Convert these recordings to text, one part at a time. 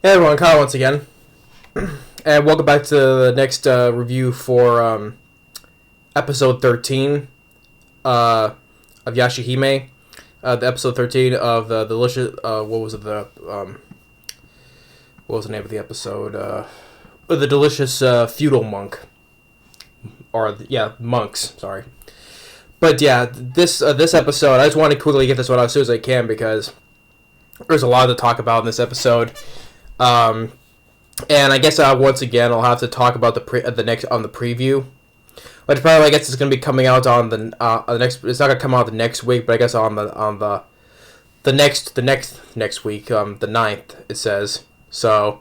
Hey everyone, Kyle once again, and welcome back to the next review for episode 13 of Yashahime, the episode 13 of the delicious. What was it? What was the name of the episode? The delicious feudal monk, monks. Sorry, but yeah, this episode, I just want to quickly get this one out as soon as I can because there's a lot to talk about in this episode. And I guess once again I'll have to talk about the preview, which probably I guess is going to be coming out on the next. It's not going to come out the next week, but I guess on the next week, the 9th it says. So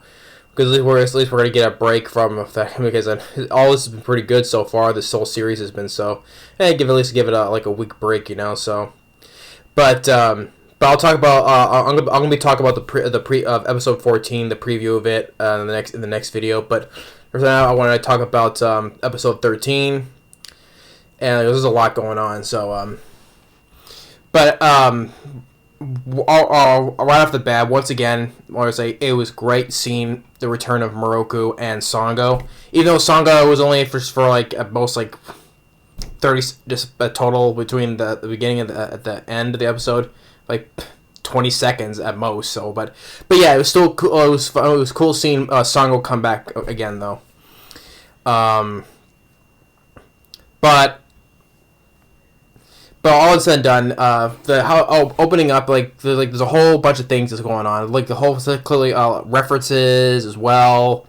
because at least we're going to get a break from that because all this has been pretty good so far. This whole series has been so. At least give it like a week break, So, but I'll talk about. I'm gonna be talking about the pre of episode 14, the preview of it in the next video. But for now, I want to talk about episode 13, and there's a lot going on. So, right off the bat, once again, I want to say it was great seeing the return of Moroku and Sango. Even though Sango was only for like at most like 30, just a total between the beginning and at the end of the episode. Like 20 seconds at most. So, but yeah, it was still cool. It was cool seeing Sango come back again, though. But all it's said and done, opening up there's a whole bunch of things that's going on. Like the whole clearly references as well.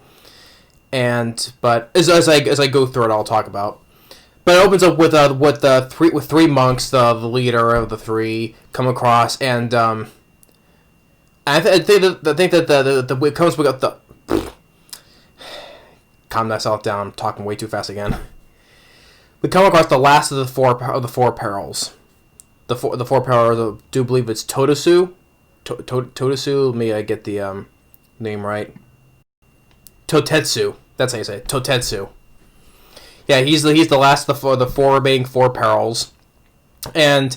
But as I go through it, I'll talk about. But it opens up with three monks, the leader of the three, come across, and I think that it comes with the calm myself down. I'm talking way too fast again. We come across the last of the four perils. The four perils. I do believe it's Totosu. Totosu. Let me get the name right. Totetsu. That's how you say it. Totetsu. Yeah, he's the last of the four remaining four perils, and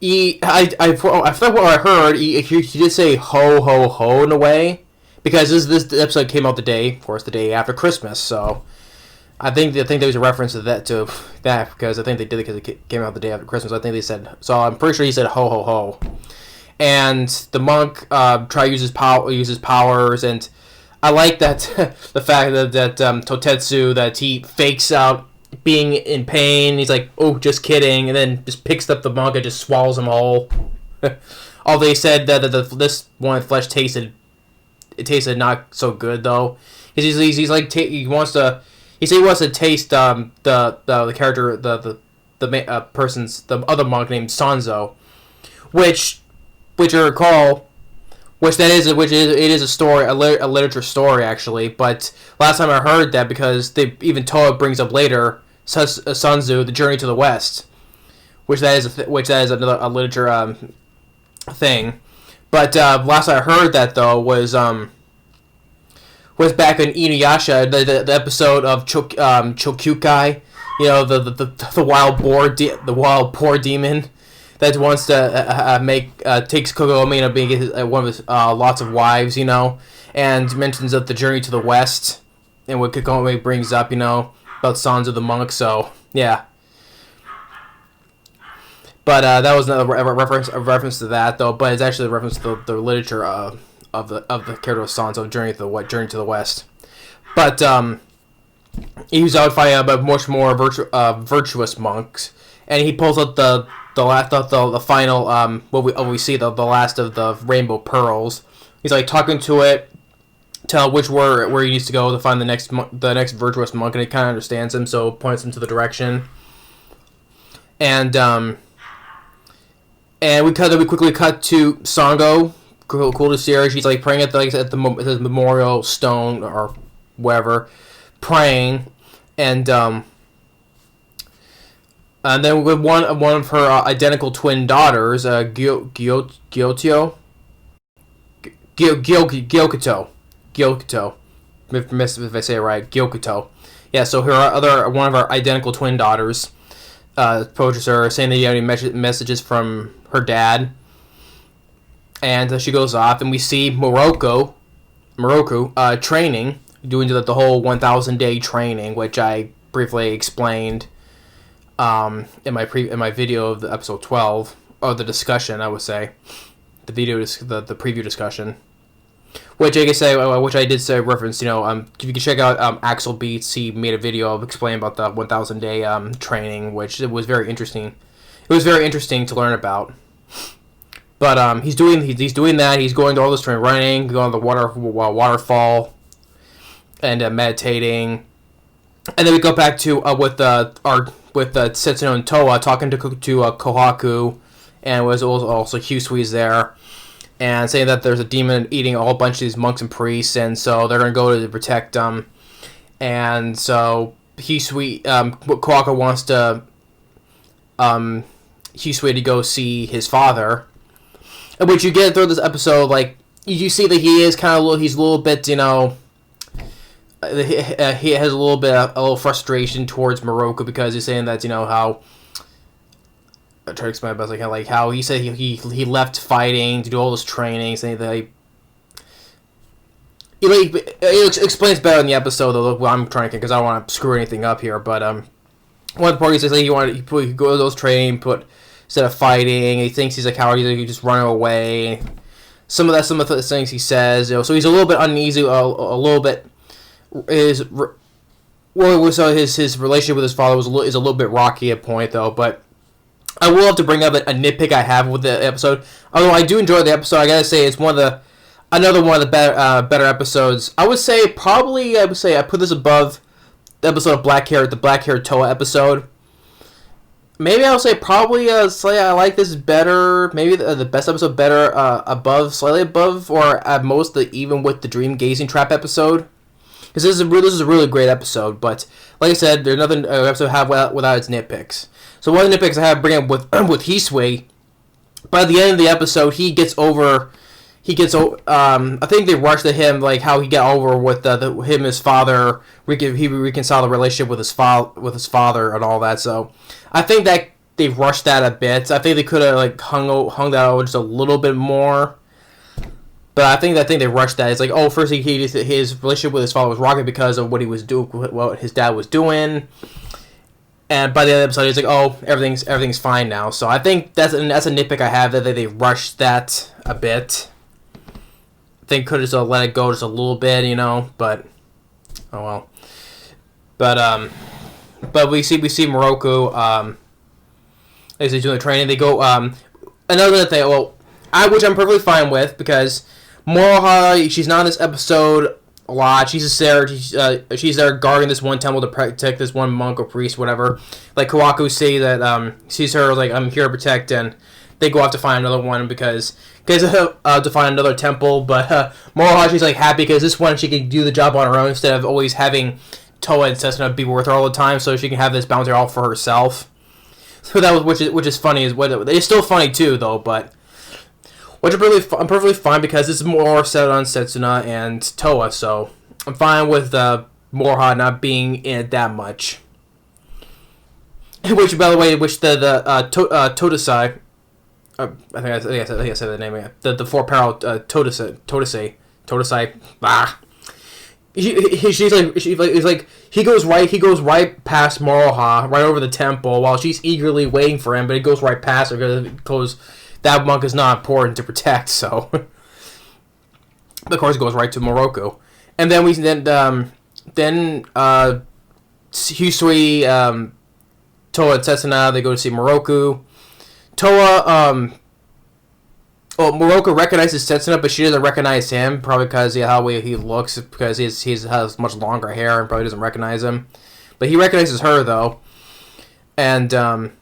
I thought what I heard he did say ho ho ho in a way because this episode came out the day after Christmas, so I think there was a reference to that because I think they did it because it came out the day after Christmas. I think they said so. I'm pretty sure he said ho ho ho, and the monk try to use his powers and. I like that the fact that Totetsu that he fakes out being in pain. He's like, "Oh, just kidding," and then just picks up the monk and just swallows them all. Although they said that this one flesh tasted not so good though. He's like he wants to taste the character the person's the other monk named Sanzo, which I recall. It is a story, a literature story actually. But last time I heard that because Toa brings up later, Sun Tzu, The Journey to the West, which that is another literature thing. But last I heard that though was back in Inuyasha, the episode of Chokyukai, the wild boar demon. That wants to takes Kogome being one of his lots of wives, and mentions of the journey to the west, and what Kogome brings up, about Sanzo the monk. So yeah, but that was another reference to that though. But it's actually a reference to the literature of the character of Sanzo, journey to the west. But he was out fighting much more virtuous monks, and he pulls out the final what we see the last of the rainbow pearls. He's like talking to it, tell where he needs to go to find the next virtuous monk, and it kind of understands him, so points him to the direction. And we quickly cut to Sango. Cool to see her. She's like praying at the memorial stone or wherever, praying, and then with one of her identical twin daughters, Gyokito, if I say it right, Gyokito. Yeah, so one of her identical twin daughters approaches her, saying that you have any messages from her dad, and she goes off, and we see Moroku training, doing the whole 1,000-day training, which I briefly explained in my video of the episode 12, or the discussion, I would say, the preview discussion, which I did say reference. If you can check out Axel Beats, he made a video of explaining about the 1,000-day training, which it was very interesting. It was very interesting to learn about. But he's doing that. He's going to all this training, running, going to the waterfall, and meditating. And then we go back to with Setsuno and Towa talking to Kohaku, and was also Hyusui's there, and saying that there's a demon eating a whole bunch of these monks and priests, and so they're gonna go to protect them. And so Kohaku wants to Hyusui to go see his father, which you get through this episode. Like, you see that he is he's a little bit, he has a little frustration towards Moroku, because he's saying that, how, I try to explain about like how he said he left fighting to do all this training, saying that he explains better in the episode, though. Well, I'm trying to, because I don't want to screw anything up here, but one of the parties says he go to those training, instead of fighting, he thinks he's a coward, he just running away. Some of the things he says, so he's a little bit uneasy, a little bit. His relationship with his father is a little bit rocky at point, though. But I will have to bring up a nitpick I have with the episode. Although I do enjoy the episode, I gotta say it's another one of the better episodes. I would say I put this above the episode of the black-haired Toa episode. Maybe I'll say probably slightly I like this better. Maybe the best episode better, slightly above, or at most even with the dream gazing trap episode. Because this is a really great episode. But like I said, there's nothing episode have without its nitpicks. So one of the nitpicks I have to bring up with Hisui. By the end of the episode, I think they rushed at him, like how he got over with him and his father. He reconciled the relationship with his father and all that. So I think that they rushed that a bit. I think they could have hung that over just a little bit more. But I think they rushed that. It's like, first his relationship with his father was rocky because of what his dad was doing. And by the end of the episode, he's like, everything's fine now. So I think that's a nitpick I have, that they rushed that a bit. I think could have just let it go just a little bit, but oh well. But we see Moroku as he's doing the training. They go another thing, which I'm perfectly fine with, because Moroha, she's not in this episode a lot. She's just there. She's there guarding this one temple to protect this one monk or priest, whatever. Like Kawaku sees her like, I'm here to protect, and they go off to find another one because to find another temple. But Moroha, she's like happy because this one she can do the job on her own instead of always having Toa and Setsuna be with her all the time, so she can have this bouncer all for herself. So that was which is funny. It's still funny too, though, but. Which I'm perfectly fine, because it's more set on Setsuna and Toa, so I'm fine with Moroha not being in it that much. Which, by the way, Todesai, I think I said the name again. The four parallel Todesai. He's like he goes right past Moroha, right over the temple, while she's eagerly waiting for him, but he goes right past her because that monk is not important to protect, so of course it goes right to Moroku. And then Hyusui, Toa and Setsuna, they go to see Moroku. Moroku recognizes Setsuna, but she doesn't recognize him, probably because how he looks, because he has much longer hair and probably doesn't recognize him. But he recognizes her, though. And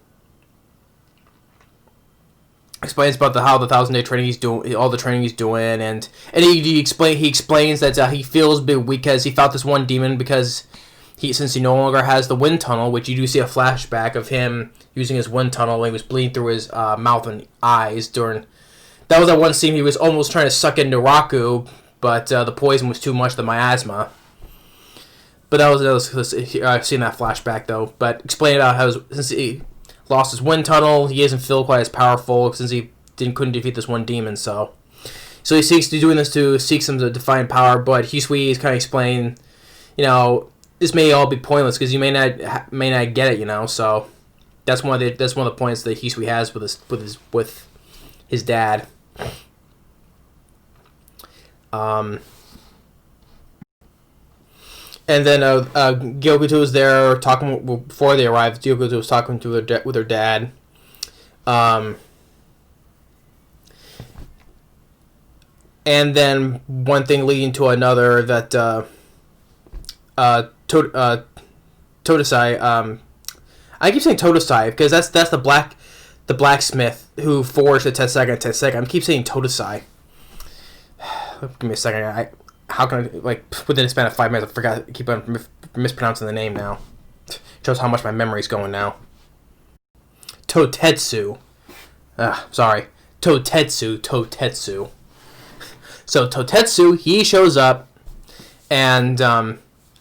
explains about how the 1,000-day training he's doing, all the training he's doing, and he explains that he feels a bit weak because he fought this one demon because since he no longer has the wind tunnel, which you do see a flashback of him using his wind tunnel when he was bleeding through his mouth and eyes during. That was that one scene he was almost trying to suck into Raku, but the poison was too much, the miasma. But I've seen that flashback though. But explain about how since he lost his wind tunnel, he doesn't feel quite as powerful since he couldn't defeat this one demon. So So he seeks to doing this to seek some divine power, but Hisui is kind of explaining, this may all be pointless because you may not get it, So that's one of the points that Hisui has with his dad. And then Gyokuto was there talking before they arrived. Gyokuto was talking with her dad. And then one thing leading to another that Todesai. I keep saying Todesai because that's the blacksmith who forged the Tessega. I keep saying Todesai. Give me a second. How can I, within a span of 5 minutes, I forgot, keep on mispronouncing the name now. Shows how much my memory's going now. Totetsu. Sorry. Totetsu. So Totetsu, he shows up, and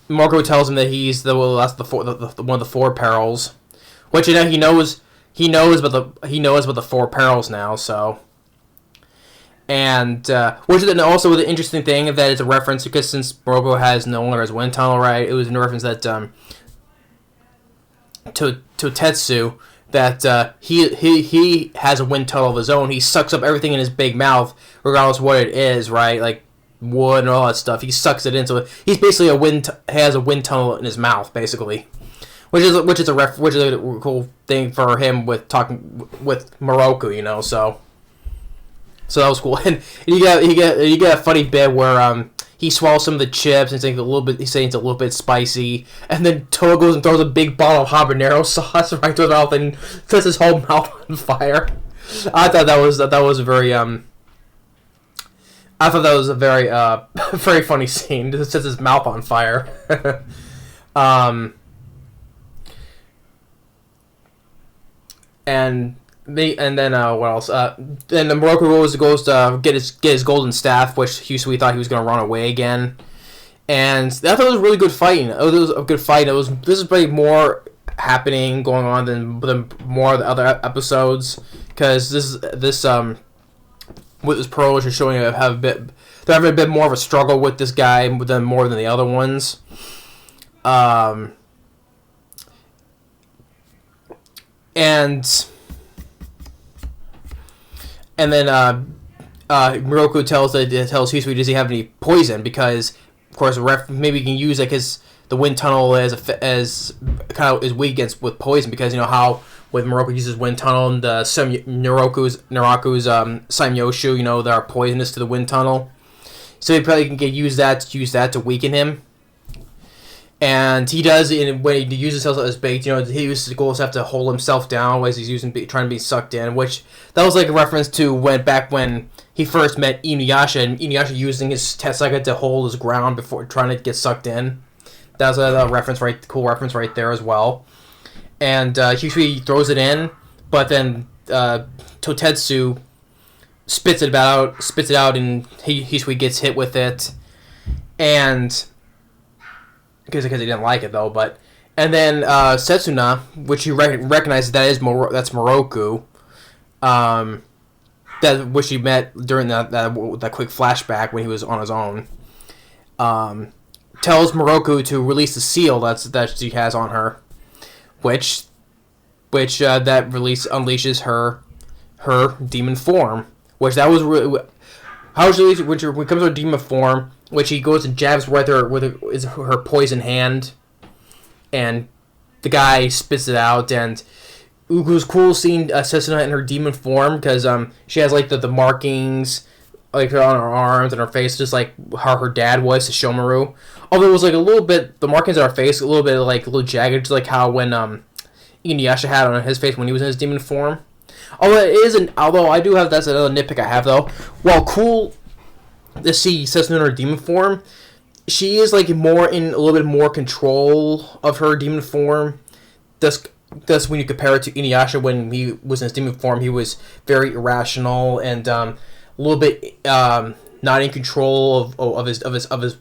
Marco tells him that he's one of the four perils, which he knows about the four perils now. So. And which is also the interesting thing that it's a reference because since Morocco has no longer his wind tunnel, right? It was in reference that Totetsu that he has a wind tunnel of his own. He sucks up everything in his big mouth, regardless of what it is, right? Like wood and all that stuff. He sucks it in, so he's basically has a wind tunnel in his mouth, basically. Which is a cool thing for him with talking with Morocco, So that was cool, and you get a funny bit where he swallows some of the chips and he's saying it's a little bit spicy, and then Toa goes and throws a big bottle of habanero sauce right to his mouth and sets his whole mouth on fire. I thought that was a very very funny scene. It sets his mouth on fire. And then what else? Then the Morocco goes to get his golden staff, which Hisui thought he was going to run away again. And I thought it was a really good fighting. It was a good fight. This is probably more happening going on than more of the other episodes, because this with this Pearl is showing they're having a bit more of a struggle with this guy more than the other ones. And then Miroku tells Hisui, does he have any poison? Because of course maybe he can use because the wind tunnel as kind of is weak against with poison, because how with Miroku uses wind tunnel and Naraku's Saimyoshu, they are poisonous to the wind tunnel, so he probably can use that to weaken him. And he does, when he uses himself as bait, he uses the goals have to hold himself down as he's trying to be sucked in, which that was like a reference to when he first met Inuyasha, and Inuyasha using his Tessega to hold his ground before trying to get sucked in. That was a reference, cool reference right there as well. And Hisui throws it in, but then Totetsu spits it out, and Hisui gets hit with it, and because he didn't like it though, and then Setsuna, which he recognizes that's Moroku, which he met during that quick flashback when he was on his own, tells Moroku to release the seal that she has on her, which that release unleashes her demon form, which that was really how she when it comes to her demon form. Which he goes and jabs right there with her poison hand, and the guy spits it out. And it was cool seeing Setsuna in her demon form, because she has the markings on her arms and her face, just like how her dad was to Shomaru. Although it was a little bit, the markings on her face a little bit a little jagged, just like how when Inuyasha had on his face when he was in his demon form. Although I do have, that's another nitpick I have though. While cool to see Setsuna in her demon form, she is a little bit more control of her demon form. That's when you compare it to Inuyasha when he was in his demon form. He was very irrational and a little bit not in control of his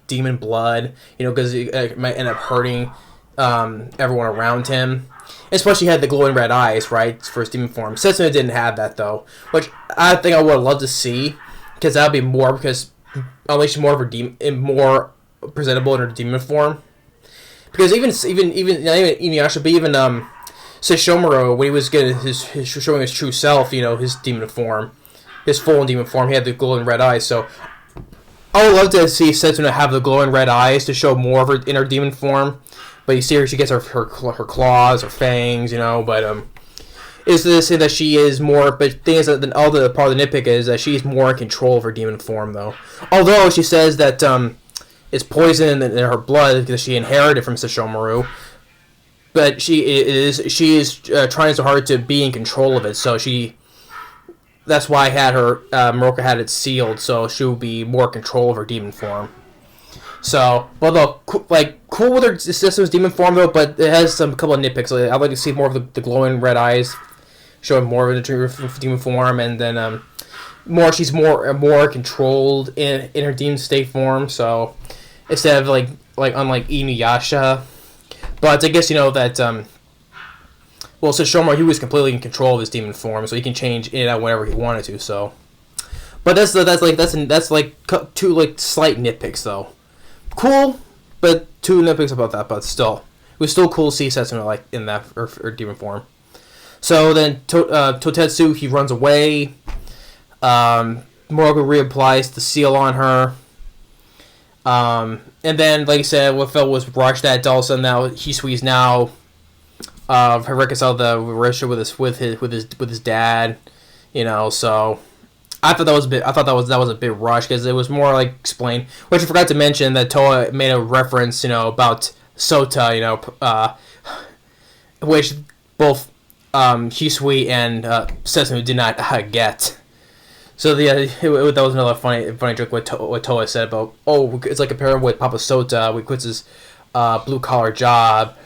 demon blood. Because it might end up hurting everyone around him. Especially had the glowing red eyes, right, for his demon form. Setsuna didn't have that though, which I think I would have loved to see. because that would be more, because unleash more of her more presentable in her demon form. Because even not even Inuyasha, but even Sesshomaru, when he was getting showing his true self, his demon form, his full demon form, he had the glowing red eyes. So I would love to see Setsuna have the glowing red eyes to show more of her inner demon form. But you see her, she gets her claws, her fangs, but is this that she is more, but the thing is that all the part of the nitpick is that she's more in control of her demon form, though. Although she says that it's poison in her blood because she inherited from Sesshomaru, but she is trying so hard to be in control of it, so that's why I had her, Moroka had it sealed, so she will be more control of her demon form. So, well, cool with her system's demon form, though, but it has a couple of nitpicks. I'd like to see more of the glowing red eyes, showing more of the demon form, and then she's more controlled in her demon state form, so instead of, unlike Inuyasha. But I guess, that, Sesshomaru, he was completely in control of his demon form, so he can change in and out whenever he wanted to, so. But that's two, slight nitpicks, though. Cool, but two nitpicks about that, but still. It was still cool to see Setsuna, in that, or demon form. So then, Totetsu, he runs away. Moroka reapplies the seal on her. And then, like I said, what felt was rushed that all of a sudden now Hisui's now reconciled the relationship with his dad, so I thought that was a bit rushed because it was more explained, which I forgot to mention that Toa made a reference, about Sota, which both Hisui and Setsuna did not get. So that was another funny joke what Toa said about, it's like comparing with Papa Sota, who quits his white collar job,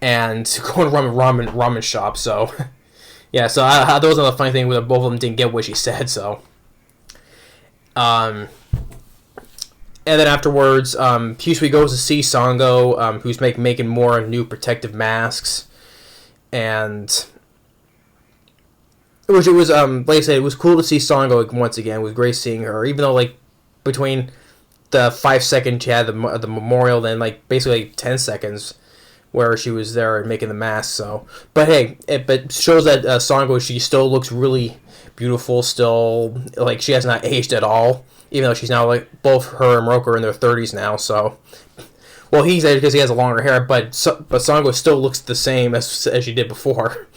and going to ramen shop. So yeah, so that was another funny thing where both of them didn't get what she said. So, and then afterwards, Hisui goes to see Sango, who's making more new protective masks, and. Which it was, like I said, it was cool to see Sango once again. It was great seeing her, even though, between the 5 seconds she had the memorial, then, basically 10 seconds where she was there making the mask, so. But hey, it shows that Sango, she still looks really beautiful, still, she has not aged at all, even though she's now, both her and Moroka are in their 30s now, so. Well, he's aged because he has longer hair, but Sango still looks the same as she did before.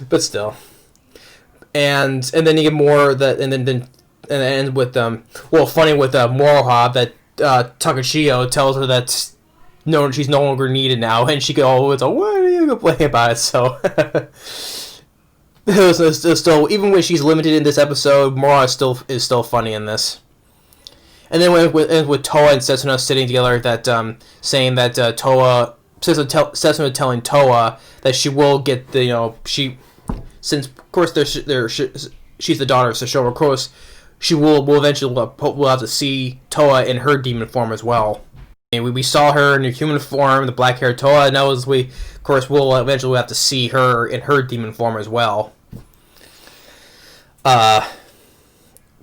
But still, and then you get more of that, and then it ends with funny with Moroha that Takashio tells her that she's no longer needed now, and she goes, "What are you complaining about it?" So it was still, even when she's limited in this episode, Moroha is still funny in this. And then with Toa and Setsuna sitting together, that saying that Setsuna telling Toa that she will get the since of course she's the daughter of Sesshomaru, of course she will eventually we'll have to see Toa in her demon form as well. And we saw her in her human form, the black haired Toa, and now we of course will eventually have to see her in her demon form as well. Because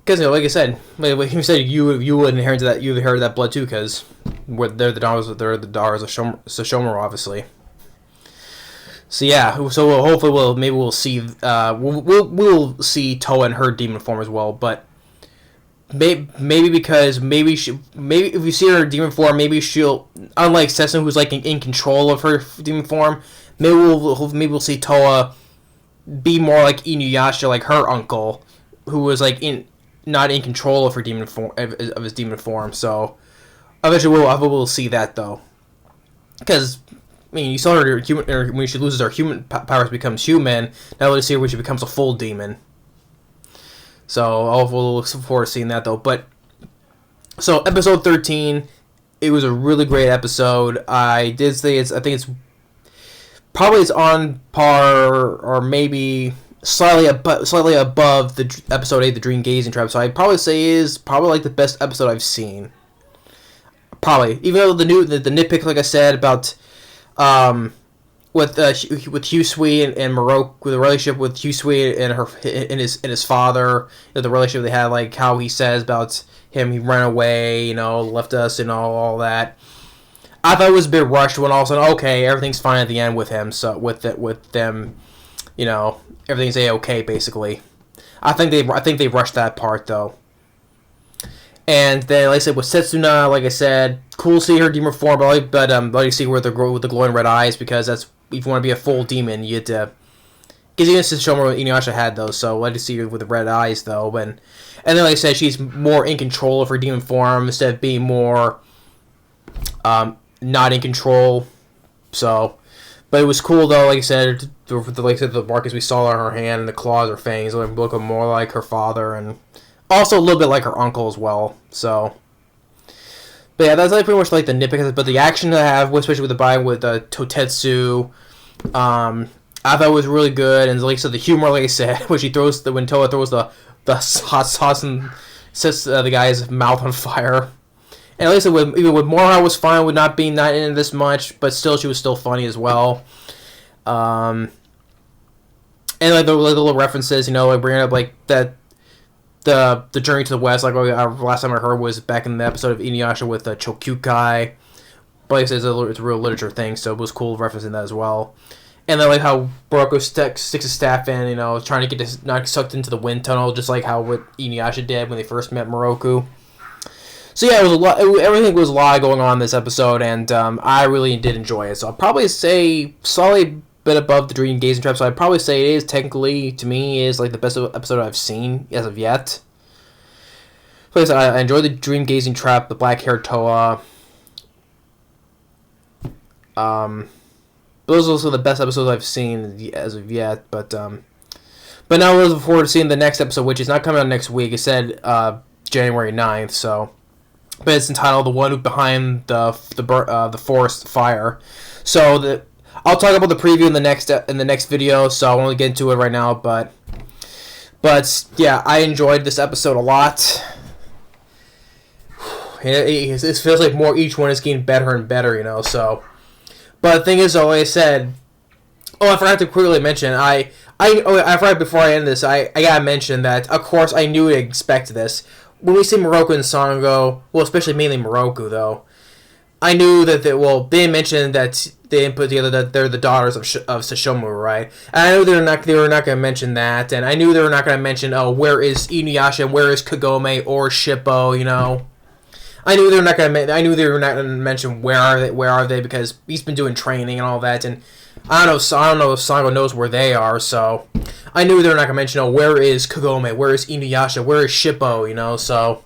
like I said, like you said, you would inherit that, you inherited that blood too, because they're the daughters of Sesshomaru, obviously. So yeah, hopefully we'll see we'll see Toa in her demon form as well, but maybe because maybe if we see her in demon form, maybe she'll, unlike Setsuna, who's in control of her demon form, maybe we'll see Toa be more like Inuyasha, like her uncle, who was not in control of her demon form, of his demon form. So eventually we'll see that, though, because you saw her when she loses her human powers, becomes human. Now let's see when she becomes a full demon. So we'll look forward to seeing that, though. But so episode 13, it was a really great episode. I did say I think it's on par, or maybe slightly above the episode 8, the Dream Gazing Trap. So I'd probably say is the best episode I've seen. Probably, even though the nitpick, like I said, about with Husui and Moroku, the relationship with Husui and his father, the relationship they had, like how he says about him, he ran away, left us, and all that. I thought it was a bit rushed when all of a sudden, okay, everything's fine at the end with him. So with them, everything's a-okay basically. I think they rushed that part though. And then, like I said, with Setsuna, like I said, cool to see her demon form, but like to see her with the glowing red eyes, because that's, if you want to be a full demon, you had to. Because even Sesshomaru Inuyasha had those, so I like to see her with the red eyes though. And then, like I said, she's more in control of her demon form instead of being more not in control. So, but it was cool though. Like I said, the markings we saw on her hand and the claws or fangs look more like her father, and also a little bit like her uncle as well. So, but yeah, that's like pretty much like the nitpicks. But the action I have, especially with the buy with Totetsu, I thought was really good. And like I said, the humor, like I said, when Toa throws the hot sauce and sets the guy's mouth on fire. And at least even with Mora was fine with not in it this much, but still she was still funny as well. And like the little references, like bringing up like that the journey to the west, like last time I heard was back in the episode of Inuyasha with Chokyukai. But like I said, it's a real literature thing, so it was cool referencing that as well. And then like how Baroko sticks his staff in, trying to get not sucked into the wind tunnel, just like how what Inuyasha did when they first met Moroku. So yeah, it was a lot. Everything was a lot going on in this episode, and I really did enjoy it. So I'll probably say slightly bit above the Dream Gazing Trap. So I'd probably say it is technically, to me, is like the best episode I've seen as of yet. But I enjoyed the Dream Gazing Trap, the black haired Toa. Those are also the best episodes I've seen as of yet. But now we're looking forward to seeing the next episode, which is not coming out next week. It said January 9th, so. But it's entitled "The One Who Behind the Forest Fire." So I'll talk about the preview in the next video. So I won't get into it right now, but yeah, I enjoyed this episode a lot. It feels like each one is getting better and better, So, but the thing is, though, like I said, I forgot to quickly mention I forgot before I end this. I gotta mention that of course I knew to expect this. When we see Moroku and Sango, well, especially mainly Moroku, though, I knew that they mentioned that they didn't put together that they're the daughters of Sesshomaru, right? And I knew they were not going to mention that, and I knew they were not going to mention, where is Inuyasha, where is Kagome or Shippo, I knew they were not going to mention where are they, because he's been doing training and all that, and I don't know if Sango knows where they are, so I knew they were not going to mention, where is Kagome, where is Inuyasha, where is Shippo, so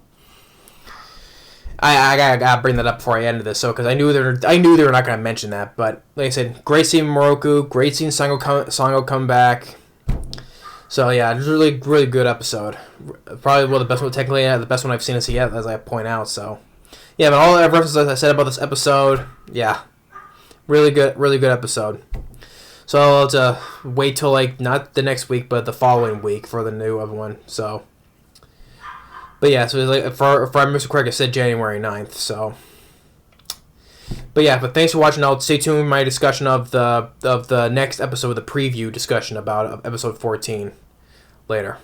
I gotta bring that up before I end this, so because I knew they were not going to mention that. But like I said, great seeing Moroku, great seeing Sango come back. So yeah, it was a really really good episode. Probably the best one, technically the best one I've seen as yet, as I point out. So yeah, but all the references I said about this episode, yeah, really good episode. So I'll have to wait till not the next week, but the following week for the new one. So. But yeah, so if I Mr. Craig, I said January 9th, so. But yeah, thanks for watching. I'll stay tuned with my discussion of the next episode, the preview discussion about episode 14 later.